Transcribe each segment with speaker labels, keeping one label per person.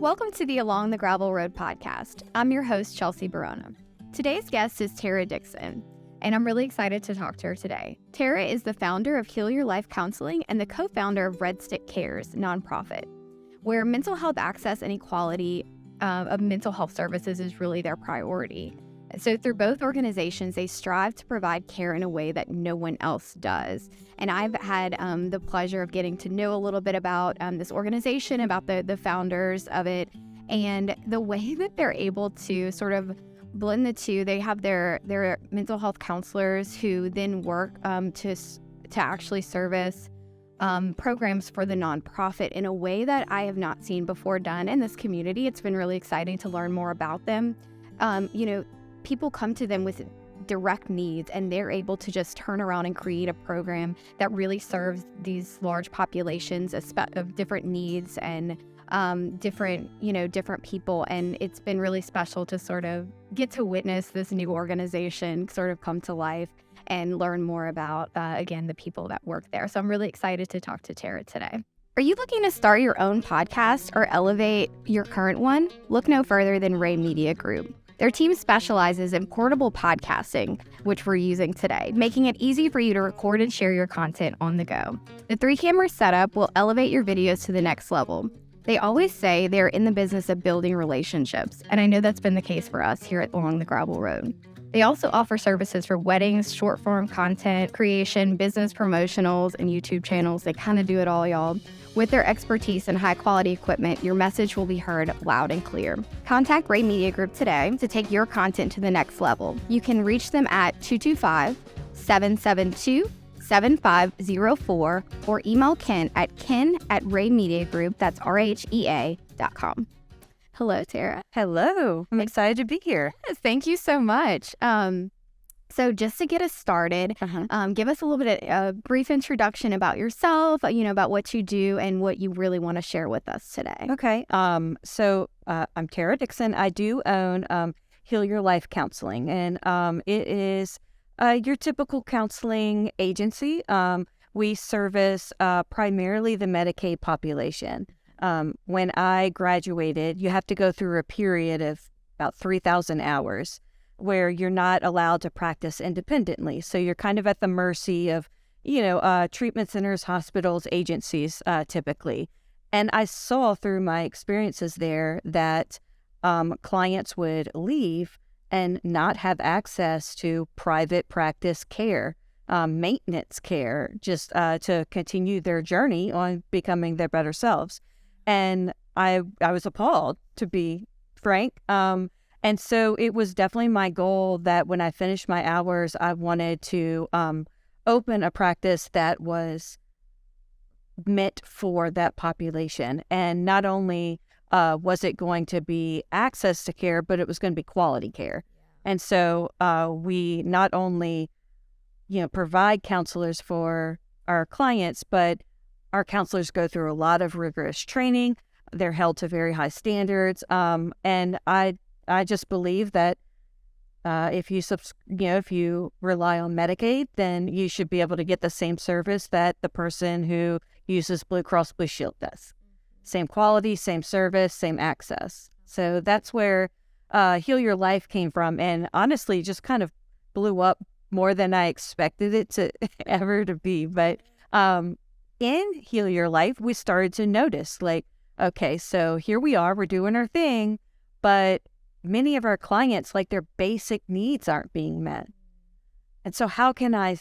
Speaker 1: Welcome to the Along the Gravel Road podcast. I'm your host, Chelsea Barona. Today's guest is Tara Dixon, and I'm really excited to talk to her today. Tara is the founder of Heal Your Life Counseling and the co-founder of Redstick C.A.R.E.S nonprofit, where mental health access and equality of mental health services is really their priority. So through both organizations, they strive to provide care in a way that no one else does. And I've had the pleasure of getting to know a little bit about this organization, about the founders of it, and the way that they're able to sort of blend the two. They have their mental health counselors who then work to actually service programs for the nonprofit in a way that I have not seen before done in this community. It's been really exciting to learn more about them. People come to them with direct needs, and they're able to just turn around and create a program that really serves these large populations of different needs and different people. And it's been really special to sort of get to witness this new organization sort of come to life and learn more about, again, the people that work there. So I'm really excited to talk to Tara today. Are you looking to start your own podcast or elevate your current one? Look no further than Ray Media Group. Their team specializes in portable podcasting, which we're using today, making it easy for you to record and share your content on the go. The 3-camera setup will elevate your videos to the next level. They always say they're in the business of building relationships, and I know that's been the case for us here at Along the Gravel Road. They also offer services for weddings, short-form content creation, business promotionals, and YouTube channels. They kind of do it all, y'all. With their expertise and high-quality equipment, your message will be heard loud and clear. Contact Ray Media Group today to take your content to the next level. You can reach them at 225-772-7504 or email Ken at ken@raymediagroup, that's RHEA.com. Hello, Tara.
Speaker 2: Hello. I'm excited to be here.
Speaker 1: Yes, thank you so much. So just to get us started, give us a little bit of a brief introduction about yourself, about what you do and what you really want to share with us today.
Speaker 2: Okay. So I'm Tara Dixon. I do own Heal Your Life Counseling, and it is your typical counseling agency. We service primarily the Medicaid population. When I graduated, you have to go through a period of about 3,000 hours where you're not allowed to practice independently. So you're kind of at the mercy of, treatment centers, hospitals, agencies, typically. And I saw through my experiences there that clients would leave and not have access to private practice care, maintenance care, just to continue their journey on becoming their better selves. And I was appalled, to be frank. And so it was definitely my goal that when I finished my hours, I wanted to open a practice that was meant for that population. And not only was it going to be access to care, but it was going to be quality care. And so we not only, provide counselors for our clients, but our counselors go through a lot of rigorous training. They're held to very high standards. And I just believe that if you rely on Medicaid, then you should be able to get the same service that the person who uses Blue Cross Blue Shield does. Same quality, same service, same access. So that's where Heal Your Life came from, and honestly, just kind of blew up more than I expected it to ever to be. But in Heal Your Life, we started to notice, okay, so here we are, we're doing our thing, but many of our clients, their basic needs aren't being met. And so how can I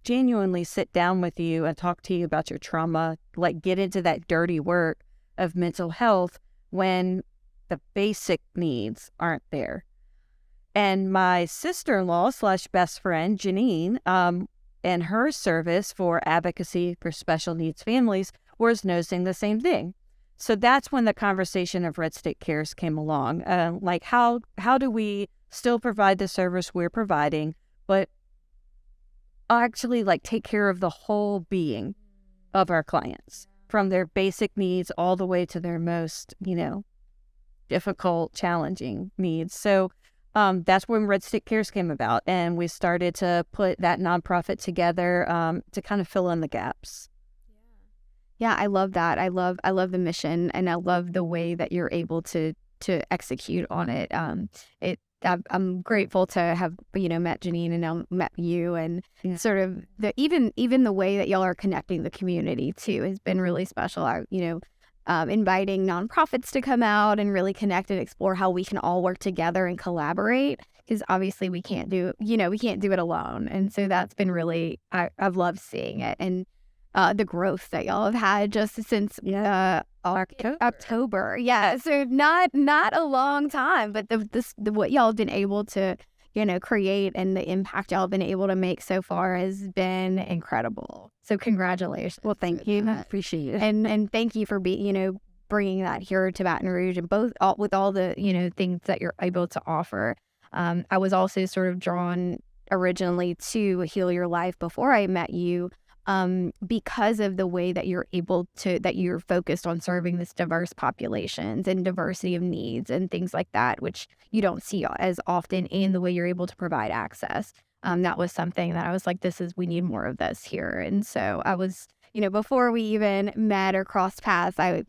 Speaker 2: genuinely sit down with you and talk to you about your trauma, get into that dirty work of mental health when the basic needs aren't there? And my sister-in-law / best friend, Janine, and her service for advocacy for special needs families was noticing the same thing. So that's when the conversation of Redstick C.A.R.E.S came along. How do we still provide the service we're providing, but actually take care of the whole being of our clients, from their basic needs all the way to their most, difficult, challenging needs. So that's when Redstick C.A.R.E.S came about, and we started to put that nonprofit together to kind of fill in the gaps.
Speaker 1: Yeah, I love that. I love the mission, and I love the way that you're able to execute on it. I'm grateful to have met Janine and now met you, and sort of the even the way that y'all are connecting the community too has been really special. Inviting nonprofits to come out and really connect and explore how we can all work together and collaborate, because obviously we can't do it alone. And so that's been really, I've loved seeing it, and the growth that y'all have had just since October. Yeah, so not a long time, but the what y'all have been able to create, and the impact y'all have been able to make so far has been incredible. So congratulations.
Speaker 2: Well, thank you. I appreciate it.
Speaker 1: And thank you for bringing that here to Baton Rouge, and with all the things that you're able to offer. I was also sort of drawn originally to Heal Your Life before I met you, because of the way that you're focused on serving this diverse populations and diversity of needs and things like that, which you don't see as often, in the way you're able to provide access. That was something that I was like, we need more of this here. And so I was, before we even met or crossed paths, I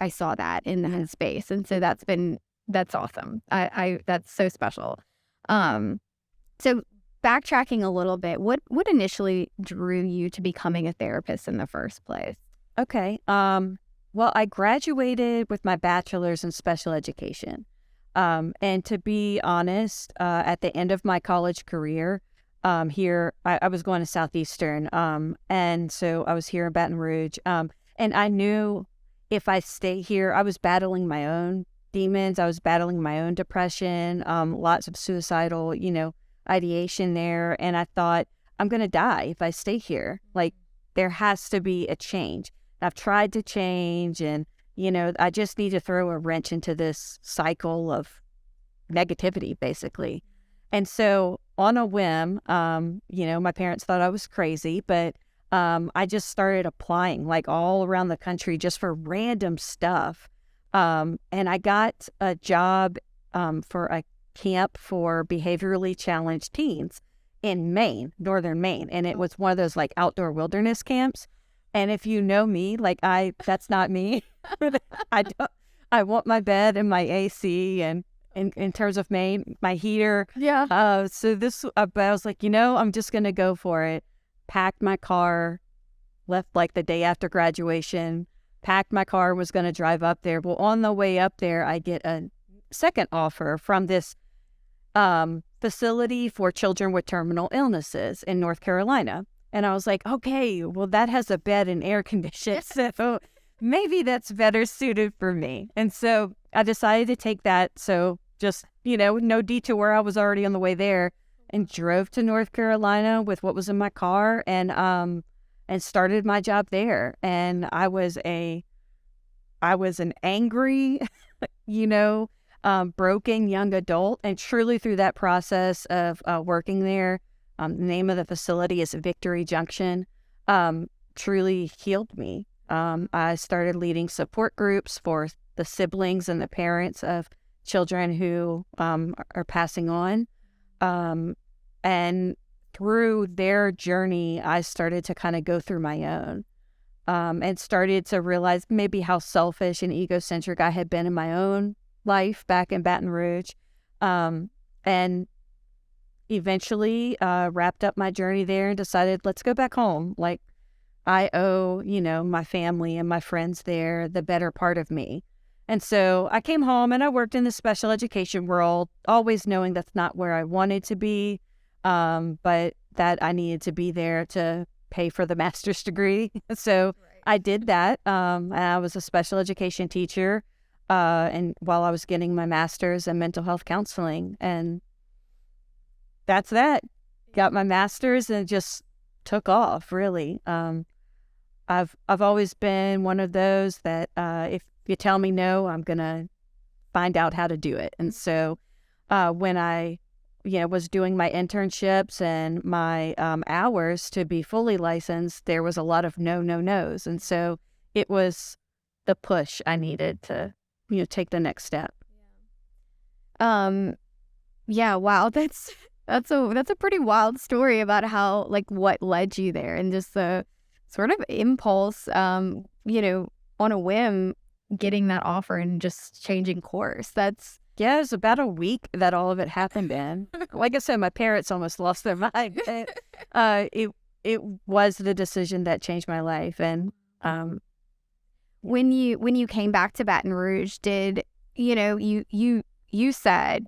Speaker 1: saw that in that space. And so that's awesome. That's so special. So backtracking a little bit, what initially drew you to becoming a therapist in the first place?
Speaker 2: Okay. Well, I graduated with my bachelor's in special education. And to be honest, at the end of my college career, here, I was going to Southeastern. And so I was here in Baton Rouge. And I knew if I stay here, I was battling my own demons. I was battling my own depression, lots of suicidal, ideation there. And I thought, I'm going to die if I stay here. Like, there has to be a change. I've tried to change, and, I just need to throw a wrench into this cycle of negativity, basically. And so on a whim, my parents thought I was crazy, but I just started applying like all around the country just for random stuff. And I got a job for a camp for behaviorally challenged teens in Maine, northern Maine. And it was one of those like outdoor wilderness camps. And if you know me, like that's not me. I want my bed and my AC, and in terms of Maine, my heater.
Speaker 1: Yeah.
Speaker 2: But I was like, I'm just going to go for it. Packed my car, left like the day after graduation, packed my car, was going to drive up there. Well, on the way up there, I get a second offer from this facility for children with terminal illnesses in North Carolina. And I was like, okay, well, that has a bed and air conditioning, so maybe that's better suited for me. And so I decided to take that. So just, no detour. I was already on the way there, and drove to North Carolina with what was in my car, and started my job there. And I was an angry, broken young adult. And truly through that process of working there, the name of the facility is Victory Junction, truly healed me. I started leading support groups for the siblings and the parents of children who are passing on. And through their journey, I started to kind of go through my own, and started to realize maybe how selfish and egocentric I had been in my own life back in Baton Rouge. And eventually wrapped up my journey there and decided, let's go back home. Like, I owe, my family and my friends there the better part of me. And so I came home and I worked in the special education world, always knowing that's not where I wanted to be, but that I needed to be there to pay for the master's degree. So I did that. I was a special education teacher, and while I was getting my master's in mental health counseling, and that's that. Got my master's and just took off, really. I've always been one of those that if you tell me no, I'm going to find out how to do it. And so when I was doing my internships and my hours to be fully licensed, there was a lot of no's. And so it was the push I needed to take the next step.
Speaker 1: Yeah, wow. That's a pretty wild story about how, like, what led you there, and just the sort of impulse, on a whim, getting that offer and just changing course. That's
Speaker 2: Yeah, it was about a week that all of it happened in. Like I said, my parents almost lost their mind. It was the decision that changed my life. And
Speaker 1: when you came back to Baton Rouge, did you said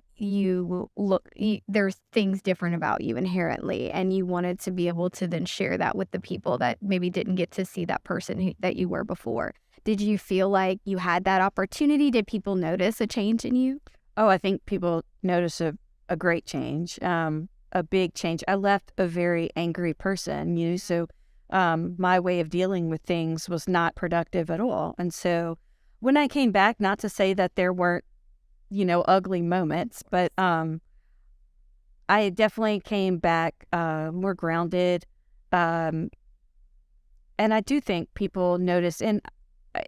Speaker 1: there's things different about you inherently, and you wanted to be able to then share that with the people that maybe didn't get to see that person that you were before. Did you feel like you had that opportunity? Did people notice a change in you?
Speaker 2: oh, I think people notice a great change, a big change. I left a very angry person, so my way of dealing with things was not productive at all. And so when I came back, not to say that there weren't, ugly moments, but I definitely came back more grounded. Um, and I do think people notice, and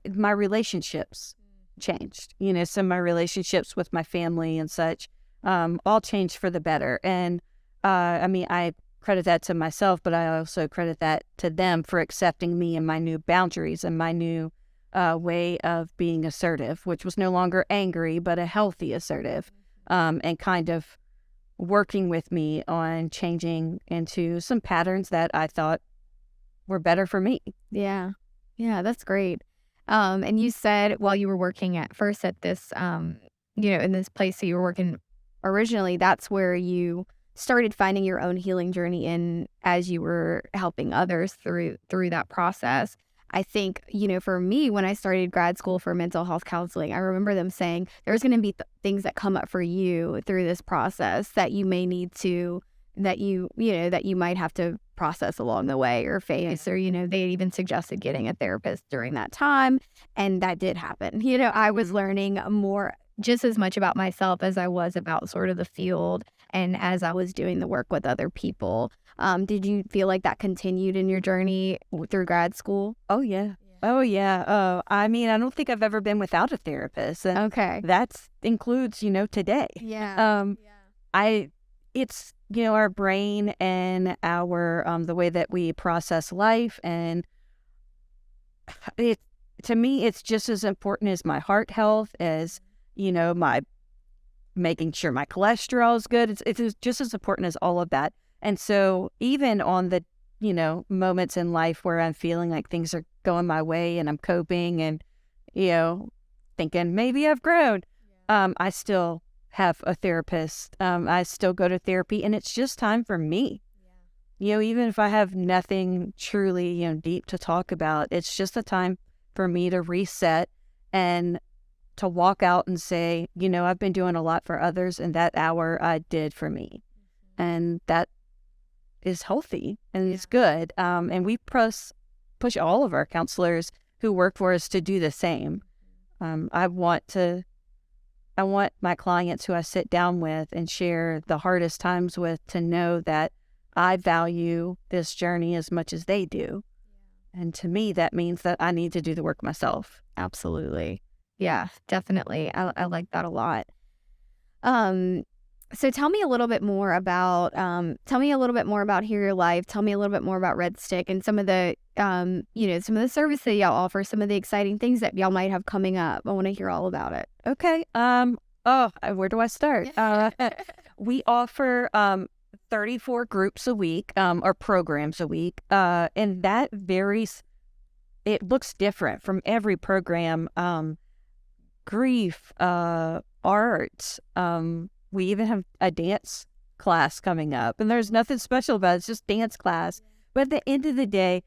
Speaker 2: my relationships changed, so my relationships with my family and such, all changed for the better. And I credit that to myself, but I also credit that to them for accepting me and my new boundaries and my new way of being assertive, which was no longer angry, but a healthy assertive, and kind of working with me on changing into some patterns that I thought were better for me.
Speaker 1: Yeah. Yeah, that's great. And you said while you were working at first at this, in this place that you were working originally, that's where you started finding your own healing journey in as you were helping others through that process. I think, for me, when I started grad school for mental health counseling, I remember them saying there's going to be things that come up for you through this process that you may need to, that you might have to process along the way or face, or, they even suggested getting a therapist during that time. And that did happen. I was learning more, just as much about myself as I was about sort of the field, and as I was doing the work with other people. Did you feel like that continued in your journey through grad school?
Speaker 2: Oh, yeah. Oh, yeah. I don't think I've ever been without a therapist. And
Speaker 1: Okay.
Speaker 2: that includes, today.
Speaker 1: Yeah.
Speaker 2: It's, our brain and our, the way that we process life. And to me, it's just as important as my heart health, as, my making sure my cholesterol is good. It's just as important as all of that. And so even on the, moments in life where I'm feeling like things are going my way and I'm coping and, thinking maybe I've grown, I still have a therapist. I still go to therapy, and it's just time for me. Even if I have nothing truly, deep to talk about, it's just a time for me to reset and to walk out and say, I've been doing a lot for others, and that hour I did for me. And that is healthy and it's good. And we push all of our counselors who work for us to do the same. I want my clients who I sit down with and share the hardest times with to know that I value this journey as much as they do. And to me, that means that I need to do the work myself.
Speaker 1: Absolutely. Yeah, definitely. I like that a lot. So tell me a little bit more about Heal Your Life. Tell me a little bit more about Redstick and some of the some of the service that y'all offer, some of the exciting things that y'all might have coming up. I want to hear all about it.
Speaker 2: Okay. Where do I start? We offer 34 groups a week, or programs a week, and that varies. It looks different from every program. Grief, art. We even have a dance class coming up, and there's nothing special about it. It's just dance class. But at the end of the day,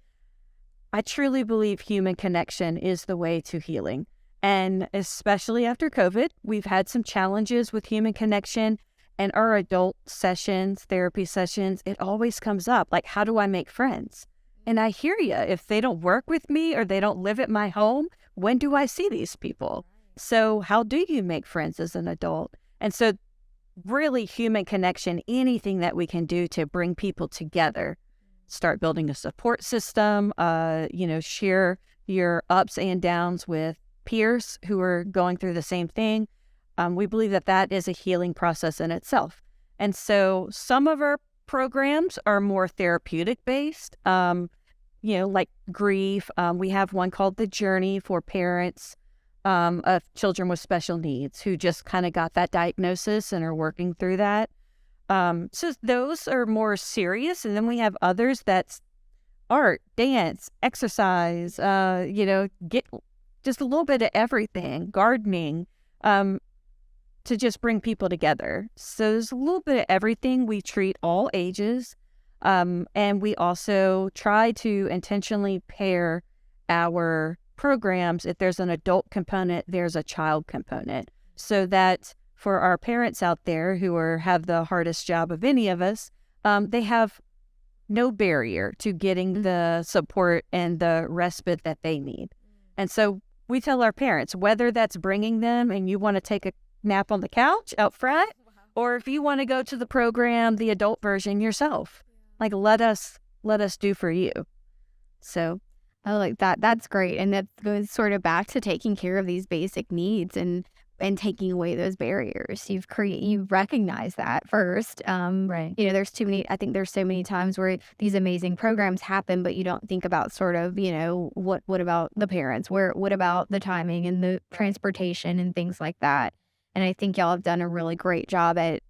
Speaker 2: I truly believe human connection is the way to healing. And especially after COVID, we've had some challenges with human connection. And our adult sessions, therapy sessions, it always comes up. Like, how do I make friends? And I hear you. If they don't work with me or they don't live at my home, when do I see these people? So how do you make friends as an adult? And so really human connection, anything that we can do to bring people together, start building a support system, share your ups and downs with peers who are going through the same thing. We believe that is a healing process in itself. And so some of our programs are more therapeutic based. like grief. We have one called The Journey for parents of children with special needs who just kind of got that diagnosis and are working through that. So those are more serious. And then we have others that's art, dance, exercise, get just a little bit of everything, gardening, to just bring people together. So there's a little bit of everything. We treat all ages. And we also try to intentionally pair our programs. If there's an adult component, there's a child component, so that for our parents out there who have the hardest job of any of us, they have no barrier to getting the support and the respite that they need. And so we tell our parents, whether that's bringing them and you want to take a nap on the couch out front, or if you want to go to the program, the adult version yourself, like let us do for you. So
Speaker 1: I like that. That's great. And that goes sort of back to taking care of these basic needs and taking away those barriers. You've recognized that first.
Speaker 2: Right.
Speaker 1: There's too many, I think there's so many times where these amazing programs happen, but you don't think about sort of, what about the parents? What about the timing and the transportation and things like that? And I think y'all have done a really great job at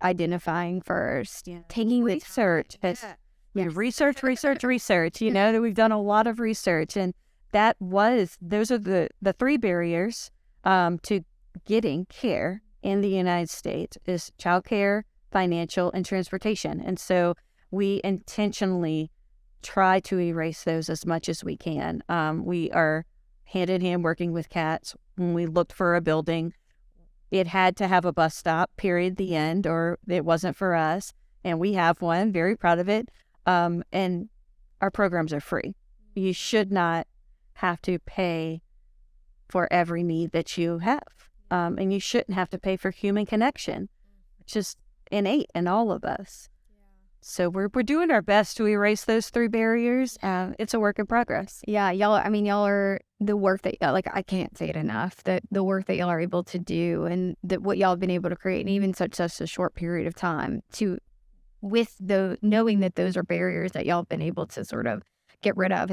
Speaker 1: identifying first, taking the
Speaker 2: research. Research. That we've done a lot of research, and those are the three barriers to getting care in the United States is childcare, financial, and transportation. And so we intentionally try to erase those as much as we can. We are hand in hand working with CATS. When we looked for a building, it had to have a bus stop, period, the end, or it wasn't for us. And we have one, very proud of it. And our programs are free. You should not have to pay for every need that you have. And you shouldn't have to pay for human connection, which is innate in all of us. So we're doing our best to erase those three barriers. It's a work in progress.
Speaker 1: Yeah, y'all are the work that, I can't say it enough, that the work that y'all are able to do and that what y'all have been able to create in even such a short period of time knowing that those are barriers that y'all have been able to sort of get rid of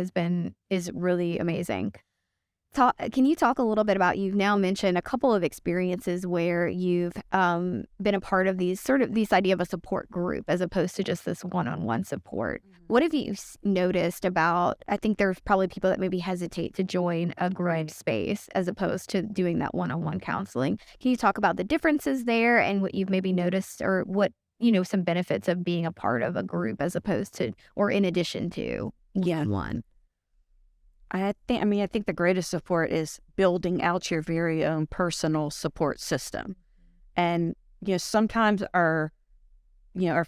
Speaker 1: is really amazing. Can you talk a little bit about, you've now mentioned a couple of experiences where you've been a part of this idea of a support group as opposed to just this one-on-one support. What have you noticed about, I think there's probably people that maybe hesitate to join a group space as opposed to doing that one-on-one counseling. Can you talk about the differences there and what you've maybe noticed, or what, some benefits of being a part of a group as opposed to, or in addition to one?
Speaker 2: I think the greatest support is building out your very own personal support system. And, sometimes our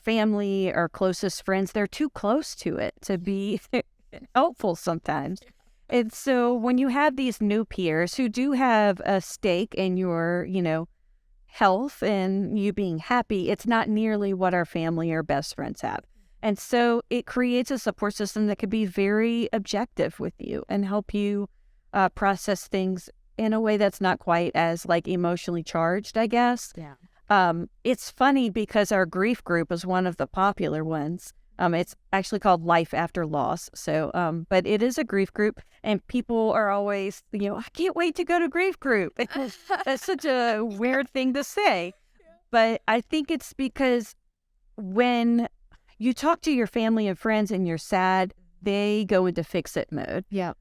Speaker 2: family, our closest friends, they're too close to it to be helpful sometimes. And so when you have these new peers who do have a stake in your, health and you being happy, it's not nearly what our family or best friends have. And so it creates a support system that could be very objective with you and help you process things in a way that's not quite as emotionally charged, I guess.
Speaker 1: Yeah.
Speaker 2: It's funny because our grief group is one of the popular ones. It's actually called Life After Loss. So, but it is a grief group, and people are always, I can't wait to go to grief group. That's such a weird thing to say. But I think it's because when you talk to your family and friends and you're sad, they go into fix-it mode.
Speaker 1: Yeah.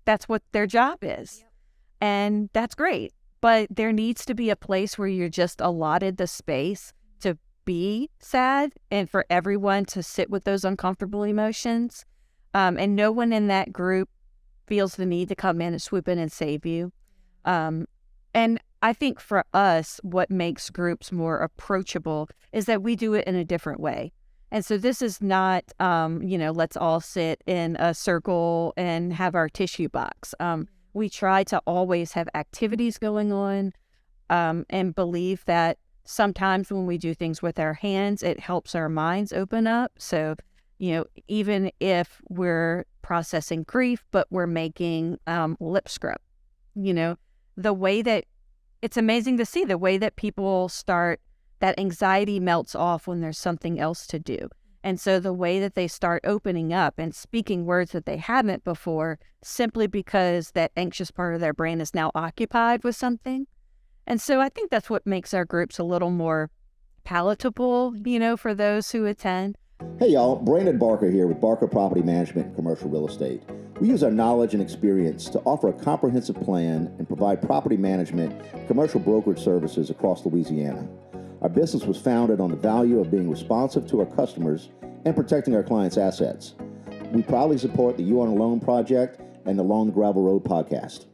Speaker 2: That's what their job is. Yep. And that's great. But there needs to be a place where you're just allotted the space to be sad and for everyone to sit with those uncomfortable emotions. And no one in that group feels the need to come in and swoop in and save you. And I think for us, what makes groups more approachable is that we do it in a different way. And so this is not, let's all sit in a circle and have our tissue box. We try to always have activities going on and believe that sometimes when we do things with our hands, it helps our minds open up. So, even if we're processing grief, but we're making lip scrub, the way that it's amazing to see the way that people start, that anxiety melts off when there's something else to do. And so the way that they start opening up and speaking words that they haven't before, simply because that anxious part of their brain is now occupied with something. And so I think that's what makes our groups a little more palatable, for those who attend.
Speaker 3: Hey y'all, Brandon Barker here with Barker Property Management and Commercial Real Estate. We use our knowledge and experience to offer a comprehensive plan and provide property management and commercial brokerage services across Louisiana. Our business was founded on the value of being responsive to our customers and protecting our clients' assets. We proudly support the You on a Loan project and the Along the Gravel Road podcast.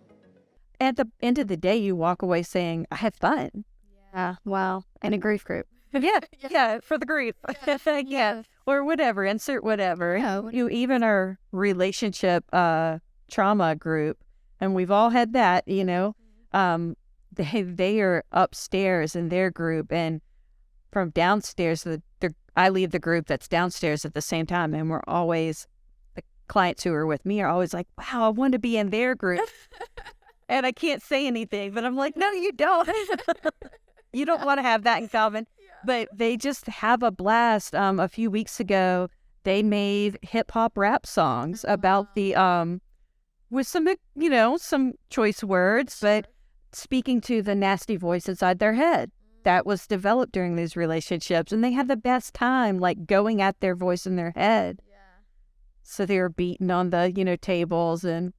Speaker 2: At the end of the day, you walk away saying, I had fun.
Speaker 1: Yeah, wow. And a grief group.
Speaker 2: Yeah, for the grief. Yeah. Or whatever, insert whatever.
Speaker 1: Yeah.
Speaker 2: Even our relationship trauma group, and we've all had that, they are upstairs in their group, and from downstairs, I leave the group that's downstairs at the same time, and we're always, the clients who are with me are always like, wow, I want to be in their group. And I can't say anything, but I'm like, no, you don't. You don't want to have that in common. But they just have a blast. A few weeks ago, they made hip hop rap songs about the with some some choice words, but speaking to the nasty voice inside their head that was developed during these relationships, and they had the best time, like going at their voice in their head. So they were beating on the tables, and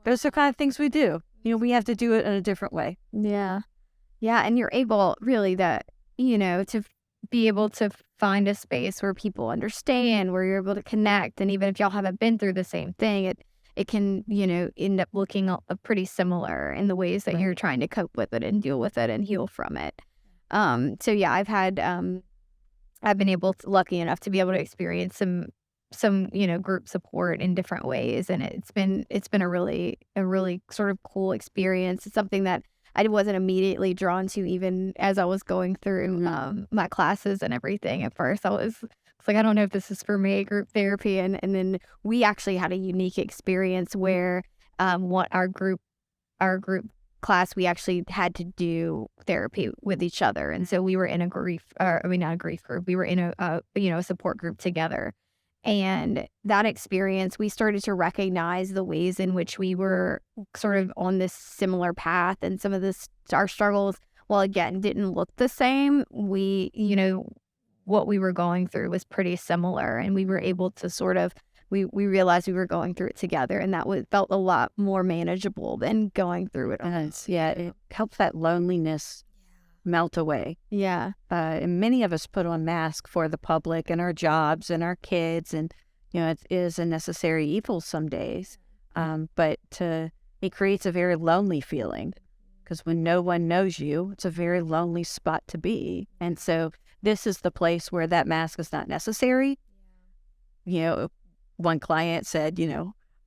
Speaker 2: those are kind of things we do. We have to do it in a different way.
Speaker 1: Yeah, and you're able really to be able to find a space where people understand, where you're able to connect. And even if y'all haven't been through the same thing, it can, end up looking pretty similar in the ways that you're trying to cope with it and deal with it and heal from it. So yeah, I've been lucky enough to be able to experience some group support in different ways. And it's been a really sort of cool experience. It's something that I wasn't immediately drawn to even as I was going through my classes and everything. At first, it's like, I don't know if this is for me, group therapy. And then we actually had a unique experience where our group class, we actually had to do therapy with each other. And so we were in not a grief group. We were in a support group together. And that experience, we started to recognize the ways in which we were sort of on this similar path, and some of our struggles, while again didn't look the same, we, what we were going through was pretty similar, and we were able to sort of, we realized we were going through it together, and that felt a lot more manageable than going through it.
Speaker 2: Yeah, it helps that loneliness melt away.
Speaker 1: Yeah.
Speaker 2: And many of us put on masks for the public and our jobs and our kids, and it is a necessary evil some days. But it creates a very lonely feeling, because when no one knows you, it's a very lonely spot to be. And so this is the place where that mask is not necessary. One client said,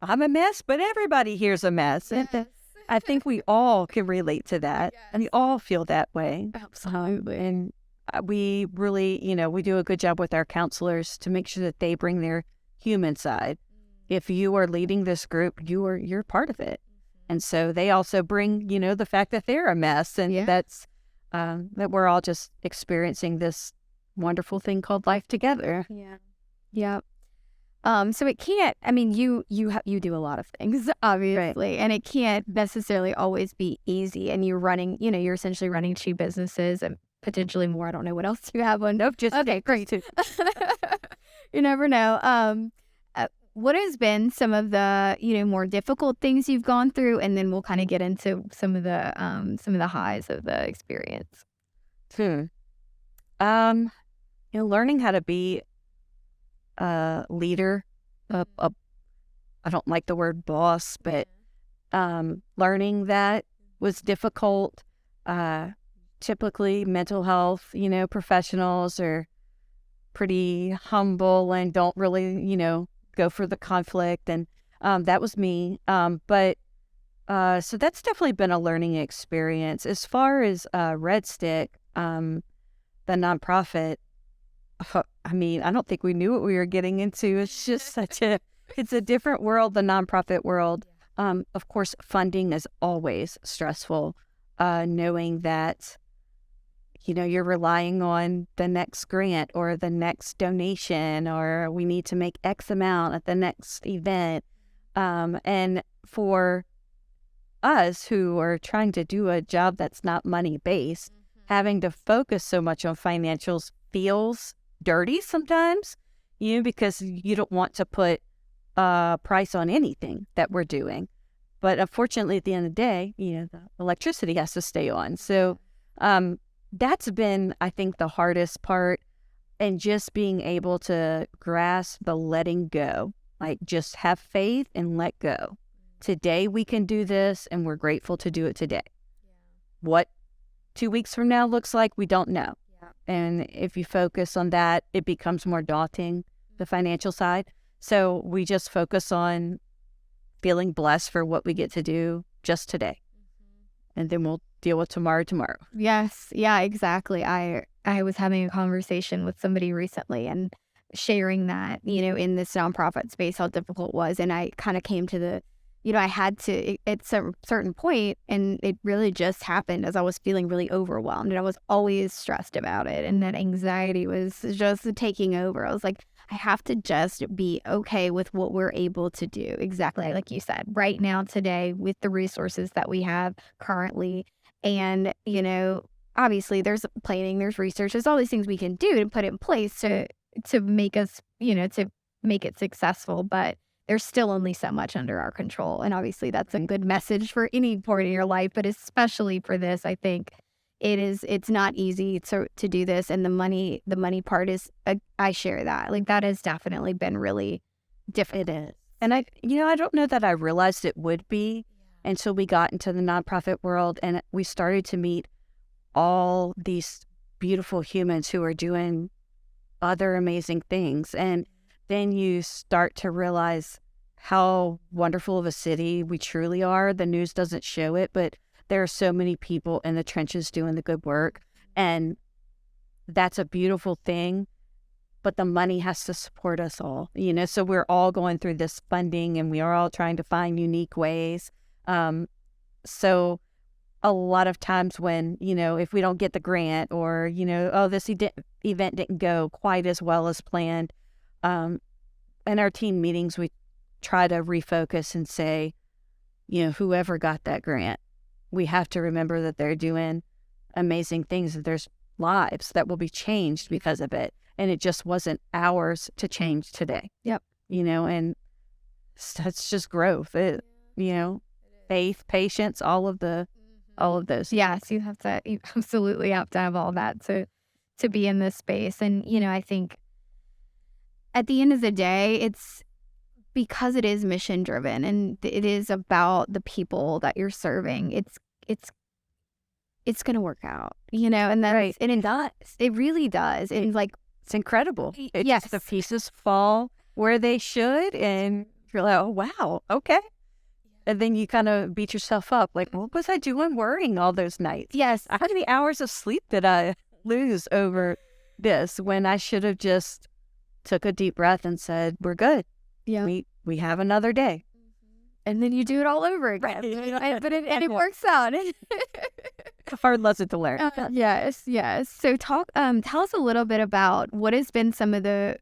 Speaker 2: I'm a mess, but everybody here's a mess.
Speaker 1: Yes.
Speaker 2: And I think we all can relate to that. Yes. And we all feel that way.
Speaker 1: Absolutely.
Speaker 2: And we really, we do a good job with our counselors to make sure that they bring their human side. If you are leading this group, you're part of it. And so they also bring, the fact that they're a mess, and that's that we're all just experiencing this wonderful thing called life together.
Speaker 1: Yeah. So it can't, you do a lot of things, obviously, and it can't necessarily always be easy. And you're running, you're essentially running 2 businesses and potentially more. I don't know what else you have on.
Speaker 2: Nope, just
Speaker 1: okay, great. You never know. What has been some of the, more difficult things you've gone through? And then we'll kind of get into some of the highs of the experience.
Speaker 2: Learning how to be a leader, I don't like the word boss, but learning that was difficult. Typically mental health, professionals are pretty humble and don't really, go for the conflict. And that was me. But so that's definitely been a learning experience. As far as Redstick, the nonprofit, I don't think we knew what we were getting into. It's just it's a different world, the nonprofit world. Of course, funding is always stressful, knowing that, you're relying on the next grant or the next donation, or we need to make X amount at the next event. And for us who are trying to do a job that's not money based, having to focus so much on financials feels dirty sometimes, because you don't want to put a price on anything that we're doing. But unfortunately, at the end of the day, the electricity has to stay on. So that's been, I think, the hardest part, and just being able to grasp the letting go, like just have faith and let go. Today we can do this, and we're grateful to do it today. What 2 weeks from now looks like, we don't know. And if you focus on that, it becomes more daunting, the financial side. So we just focus on feeling blessed for what we get to do just today. And then we'll deal with tomorrow.
Speaker 1: Yes. Yeah, exactly. I was having a conversation with somebody recently and sharing that, in this nonprofit space, how difficult it was. And I kind of came to the, I had to, at some certain point, and it really just happened as I was feeling really overwhelmed, and I was always stressed about it. And that anxiety was just taking over. I was like, I have to just be okay with what we're able to do. Exactly like you said, right now, today, with the resources that we have currently. And, obviously there's planning, there's research, there's all these things we can do to put in place to make us, to make it successful. But there's still only so much under our control. And obviously that's a good message for any part of your life, but especially for this, I think it's not easy to do this. And the money part is, I share that. Like, that has definitely been really difficult.
Speaker 2: It is. And I don't know that I realized it would be until we got into the nonprofit world and we started to meet all these beautiful humans who are doing other amazing things. And then you start to realize how wonderful of a city we truly are. The news doesn't show it, but there are so many people in the trenches doing the good work. And that's a beautiful thing. But the money has to support us all, so we're all going through this funding, and we are all trying to find unique ways. So a lot of times when, if we don't get the grant, or, this event didn't go quite as well as planned, in our team meetings, we try to refocus and say, whoever got that grant, we have to remember that they're doing amazing things, that there's lives that will be changed because of it. And it just wasn't ours to change today.
Speaker 1: Yep.
Speaker 2: And it's just growth. Faith, patience, all of those.
Speaker 1: Yes, you absolutely have to have all that to be in this space. And, I think at the end of the day, it's because it is mission driven and it is about the people that you're serving. It's going to work out, and that's right. And it does. It really does. And
Speaker 2: it's incredible.
Speaker 1: Yes.
Speaker 2: The pieces fall where they should, and you're like, oh, wow, okay. And then you kind of beat yourself up. Like, what was I doing worrying all those nights?
Speaker 1: Yes.
Speaker 2: How many hours of sleep did I lose over this when I should have just took a deep breath and said, we're good.
Speaker 1: Yeah.
Speaker 2: We have another day.
Speaker 1: And then you do it all over again. But it works out.
Speaker 2: A hard lesson to learn.
Speaker 1: Yes. So tell us a little bit about what has been some of the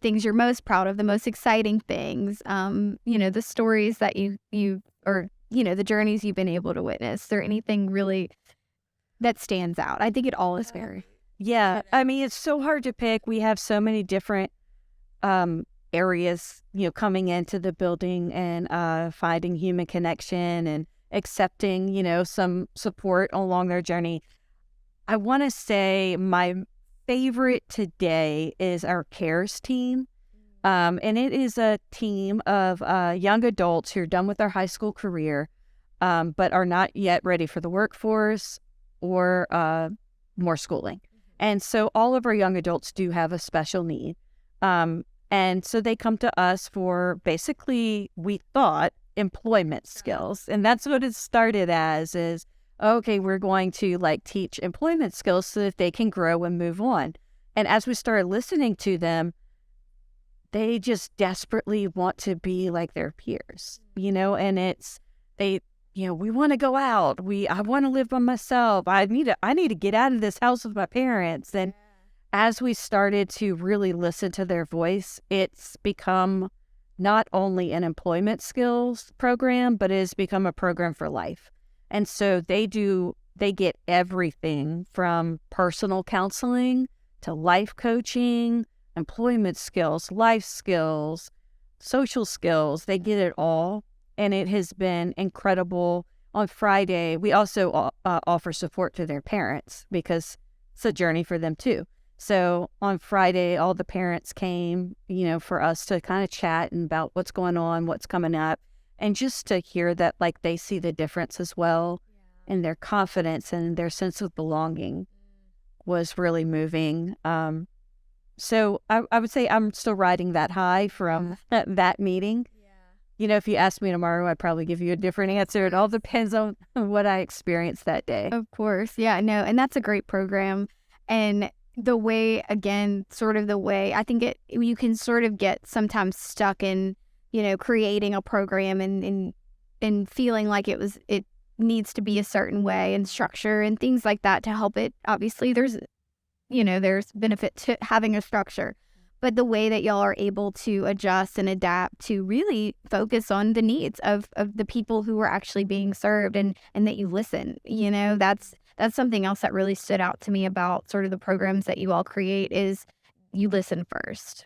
Speaker 1: things you're most proud of, the most exciting things, the stories that you or, the journeys you've been able to witness. Is there anything really that stands out? I think it all is very.
Speaker 2: Yeah. I mean, it's so hard to pick. We have so many different areas, coming into the building and finding human connection and accepting, some support along their journey. I want to say my favorite today is our C.A.R.E.S team. And it is a team of young adults who are done with their high school career, but are not yet ready for the workforce or more schooling. And so all of our young adults do have a special need. And so they come to us for basically, we thought, employment skills. And that's what it started as is, okay, we're going to teach employment skills so that they can grow and move on. And as we started listening to them, they just desperately want to be like their peers, and we want to go out. I want to live by myself. I need to get out of this house with my parents. And as we started to really listen to their voice, it's become not only an employment skills program, but it has become a program for life. And so they get everything from personal counseling to life coaching, employment skills, life skills, social skills. They get it all. And it has been incredible. On Friday, we also offer support to their parents because it's a journey for them too. So on Friday, all the parents came, for us to kind of chat about what's going on, what's coming up, and just to hear that like they see the difference as well, and their confidence and their sense of belonging was really moving. So I would say I'm still riding that high from that meeting. If you asked me tomorrow, I'd probably give you a different answer. It all depends on what I experienced that day.
Speaker 1: Of course. Yeah, no. And that's a great program. And the way, again, sort of the way, I think you can sort of get sometimes stuck in, creating a program and feeling like it needs to be a certain way and structure and things like that to help it. Obviously, there's benefit to having a structure. But the way that y'all are able to adjust and adapt to really focus on the needs of the people who are actually being served and that you listen, that's something else that really stood out to me about sort of the programs that you all create is you listen first.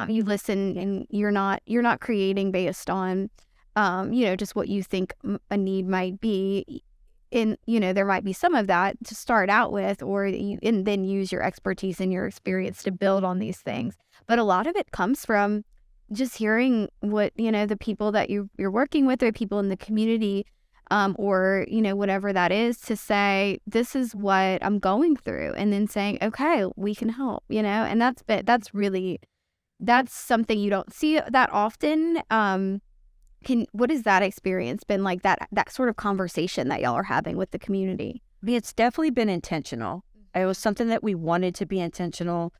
Speaker 1: You listen and you're not creating based on, just what you think a need might be. And, there might be some of that to start out with, and then use your expertise and your experience to build on these things. But a lot of it comes from just hearing what, the people that you're working with or people in the community, or, whatever that is, to say, this is what I'm going through. And then saying, okay, we can help, and that's something you don't see that often. What has that experience been like, that sort of conversation that y'all are having with the community?
Speaker 2: I mean, it's definitely been intentional. It was something that we wanted to be intentional.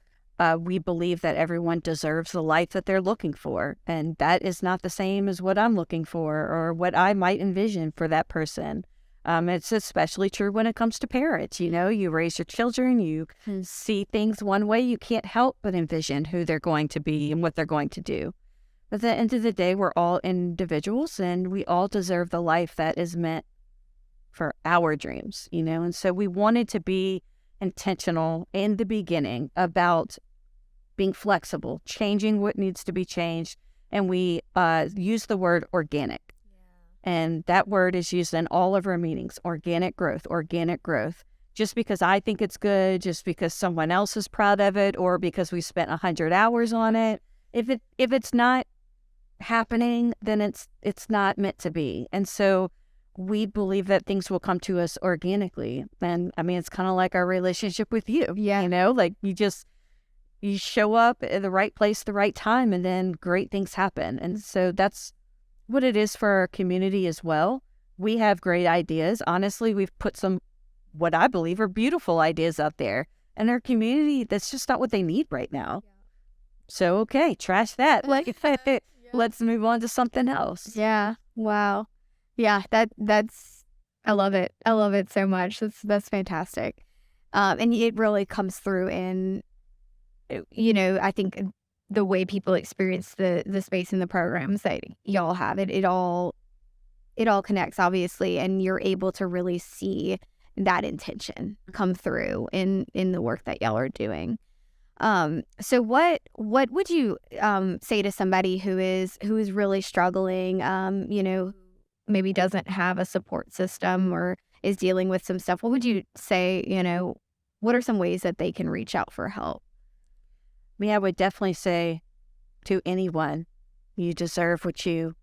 Speaker 2: We believe that everyone deserves the life that they're looking for. And that is not the same as what I'm looking for or what I might envision for that person. It's especially true when it comes to parents. You raise your children, you see things one way, you can't help but envision who they're going to be and what they're going to do. But at the end of the day, we're all individuals and we all deserve the life that is meant for our dreams, and so we wanted to be intentional in the beginning about being flexible, changing what needs to be changed. And we use the word organic. And that word is used in all of our meetings, organic growth. Just because I think it's good, just because someone else is proud of it, or because we spent 100 hours on it. If it's not happening, then it's not meant to be. And so we believe that things will come to us organically. And I mean, it's kind of like our relationship with you. Like you show up at the right place, the right time, and then great things happen. And so that's what it is for our community as well. We have great ideas. Honestly, we've put some, what I believe are beautiful ideas out there. And our community, that's just not what they need right now. So, okay, trash that. Let's move on to something else.
Speaker 1: Yeah. Wow. Yeah. That's, I love it. I love it so much. That's fantastic. And it really comes through in, I think the way people experience the space in the programs that y'all have, it all connects, obviously, and you're able to really see that intention come through in the work that y'all are doing. So what would you say to somebody who is really struggling, maybe doesn't have a support system or is dealing with some stuff? What would you say, what are some ways that they can reach out for help?
Speaker 2: I would definitely say to anyone, you deserve what you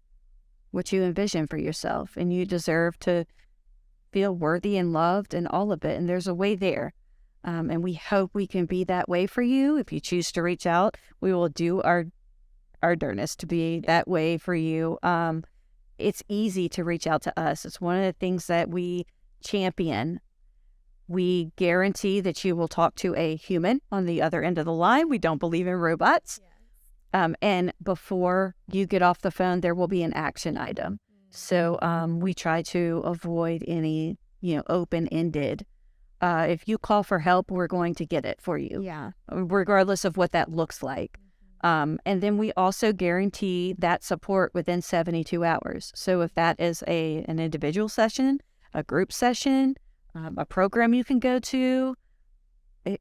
Speaker 2: envision for yourself, and you deserve to feel worthy and loved and all of it. And there's a way there. And we hope we can be that way for you. If you choose to reach out, we will do our darnest to be that way for you. It's easy to reach out to us. It's one of the things that we champion. We guarantee that you will talk to a human on the other end of the line. We don't believe in robots. Yes. And before you get off the phone, there will be an action item. So we try to avoid any, open-ended. If you call for help, we're going to get it for you,
Speaker 1: Yeah.
Speaker 2: regardless of what that looks like. And then we also guarantee that support within 72 hours. So if that is an individual session, a group session, a program you can go to,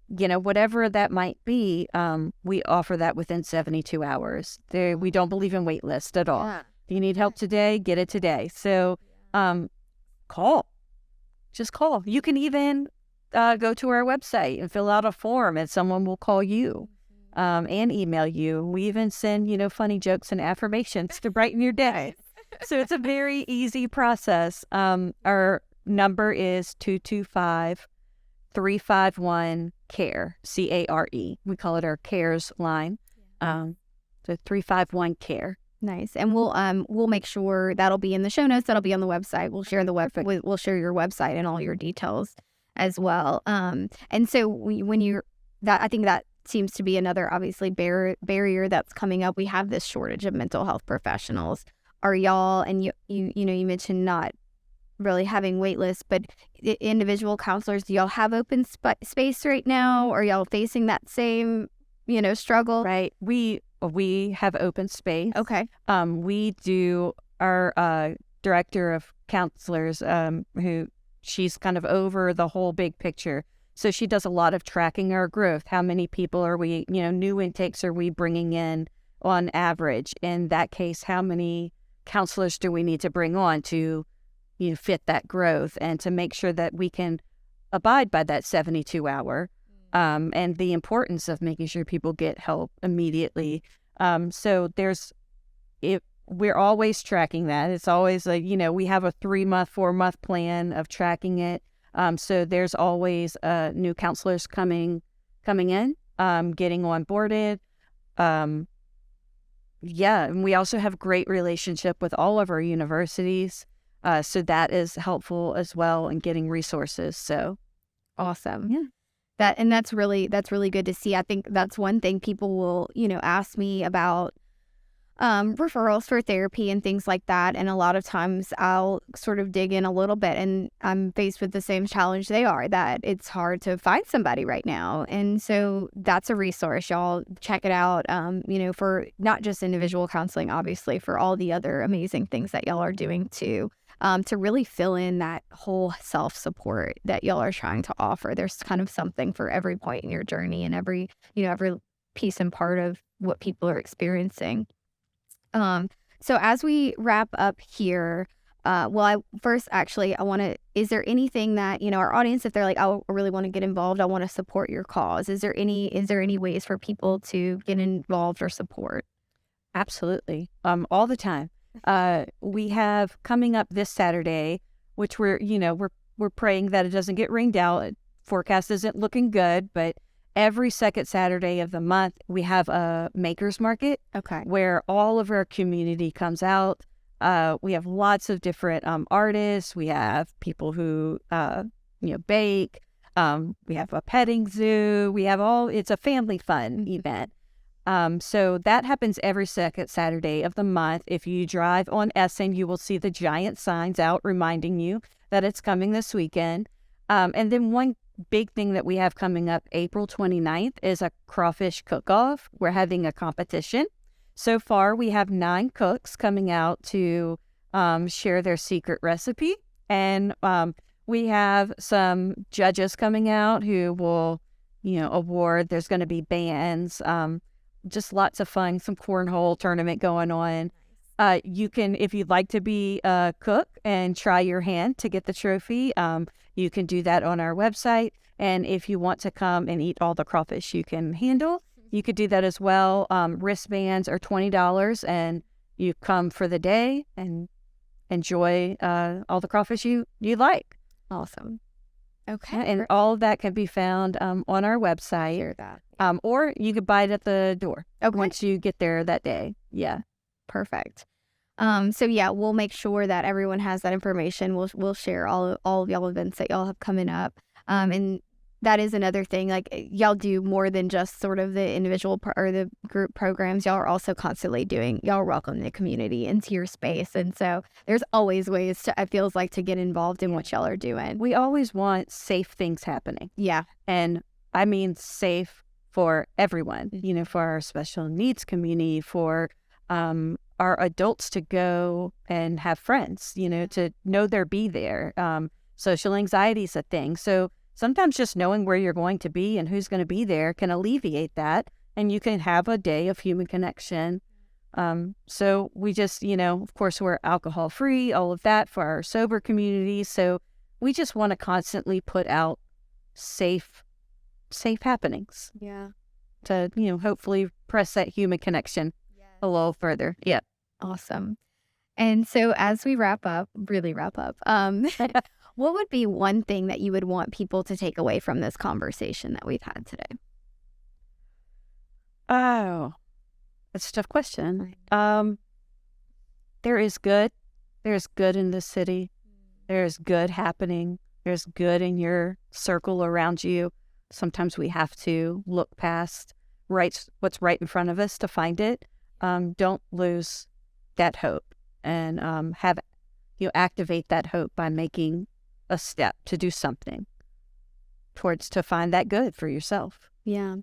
Speaker 2: whatever that might be, we offer that within 72 hours. We don't believe in wait list at all.
Speaker 1: Yeah.
Speaker 2: If you need help today, get it today. So call. Just call. You can even go to our website and fill out a form, and someone will call you and email you. We even send, funny jokes and affirmations to brighten your day. So it's a very easy process. Our number is 225-351-CARE, C-A-R-E. We call it our CARES line. So 351-CARE.
Speaker 1: Nice. And we'll make sure that'll be in the show notes. That'll be on the website. We'll share we'll share your website and all your details as well. And so I think that seems to be another obviously barrier that's coming up. We have this shortage of mental health professionals. Are y'all, and you mentioned not really having wait lists, but individual counselors, do y'all have open space right now? Are y'all facing that same, struggle?
Speaker 2: Right. We have open space.
Speaker 1: Okay.
Speaker 2: We do our director of counselors, who she's kind of over the whole big picture. So she does a lot of tracking our growth. How many people are we, new intakes are we bringing in on average? In that case, how many counselors do we need to bring on to, fit that growth and to make sure that we can abide by that 72-hour, and the importance of making sure people get help immediately. So we're always tracking that. It's always like, we have a 3-month, 4-month plan of tracking it. So there's always new counselors coming in, getting onboarded. And we also have great relationship with all of our universities. So that is helpful as well in getting resources. So
Speaker 1: awesome.
Speaker 2: Yeah.
Speaker 1: That's really good to see. I think that's one thing people will, ask me about referrals for therapy and things like that. And a lot of times I'll sort of dig in a little bit, and I'm faced with the same challenge they are, that it's hard to find somebody right now. And so that's a resource. Y'all check it out, for not just individual counseling, obviously, for all the other amazing things that y'all are doing to really fill in that whole self-support that y'all are trying to offer. There's kind of something for every point in your journey and every piece and part of what people are experiencing. So as we wrap up here, I want to, is there anything that, our audience, if they're like, I really want to get involved, I want to support your cause. Is there any ways for people to get involved or support?
Speaker 2: Absolutely. All the time. We have coming up this Saturday, which we're praying that it doesn't get rained out. Forecast isn't looking good, but every second Saturday of the month, we have a makers market.
Speaker 1: Okay.
Speaker 2: Where all of our community comes out. We have lots of different artists. We have people who, bake. We have a petting zoo. It's a family fun event. So that happens every second Saturday of the month. If you drive on Essen, you will see the giant signs out reminding you that it's coming this weekend. And then one big thing that we have coming up April 29th is a crawfish cook-off. We're having a competition. So far, we have 9 cooks coming out to share their secret recipe. And we have some judges coming out who will, award. There's going to be bands, just lots of fun, some cornhole tournament going on. You can, if you'd like to be a cook and try your hand to get the trophy, you can do that on our website. And if you want to come and eat all the crawfish you can handle, you could do that as well. Wristbands are $20, and you come for the day and enjoy all the crawfish you like.
Speaker 1: Awesome. Okay.
Speaker 2: And all of that can be found on our website.
Speaker 1: Share that.
Speaker 2: Or you could buy it at the door once you get there that day. Yeah.
Speaker 1: Perfect. So yeah, we'll make sure that everyone has that information. We'll share all of y'all events that y'all have coming up. And that is another thing. Like, y'all do more than just sort of the individual or the group programs. Y'all are also constantly y'all welcome the community into your space. And so there's always ways it feels like, to get involved in what y'all are doing.
Speaker 2: We always want safe things happening.
Speaker 1: Yeah.
Speaker 2: And I mean safe for everyone, for our special needs community, for our adults to go and have friends, to know they're be there. Social anxiety is a thing. So sometimes just knowing where you're going to be and who's going to be there can alleviate that. And you can have a day of human connection. So we just, of course, we're alcohol free, all of that for our sober community. So we just want to constantly put out safe happenings.
Speaker 1: Yeah.
Speaker 2: To, hopefully press that human connection a little further. Yeah.
Speaker 1: Awesome. And so as we wrap up, what would be one thing that you would want people to take away from this conversation that we've had today?
Speaker 2: Oh, that's a tough question. There is good. There's good in this city. There's good happening. There's good in your circle around you. Sometimes we have to look past what's right in front of us to find it. Don't lose that hope, and activate that hope by making a step to do something to find that good for yourself.
Speaker 1: Yeah.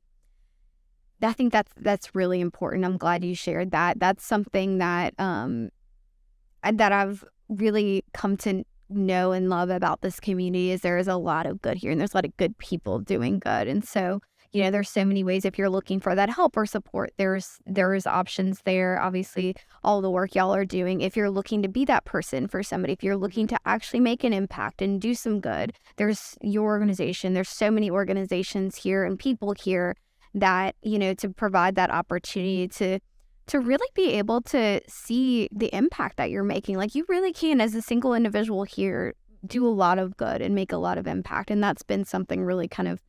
Speaker 1: I think that's really important. I'm glad you shared that. That's something that that I've really come to know and love about this community, is there is a lot of good here, and there's a lot of good people doing good. And so, there's so many ways, if you're looking for that help or support, there is options there. Obviously, all the work y'all are doing. If you're looking to be that person for somebody, if you're looking to actually make an impact and do some good, there's your organization. There's so many organizations here and people here that, to provide that opportunity to really be able to see the impact that you're making. Like, you really can, as a single individual here, do a lot of good and make a lot of impact. And that's been something really kind of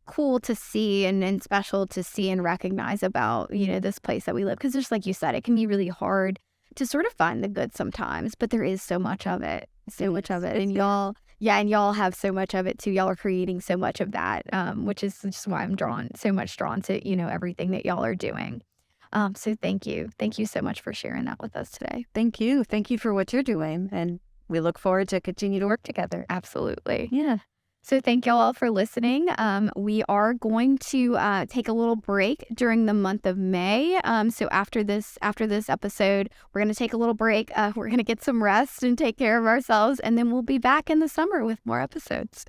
Speaker 1: cool to see and special to see and recognize about, this place that we live. Because just like you said, it can be really hard to sort of find the good sometimes, but there is so much of it. And y'all have so much of it too. Y'all are creating so much of that, which is just why I'm drawn to, everything that y'all are doing. So thank you. Thank you so much for sharing that with us today.
Speaker 2: Thank you. Thank you for what you're doing. And we look forward to continue to work together.
Speaker 1: Absolutely.
Speaker 2: Yeah.
Speaker 1: So thank y'all all for listening. We are going to take a little break during the month of May. So after this episode, we're going to take a little break. We're going to get some rest and take care of ourselves. And then we'll be back in the summer with more episodes.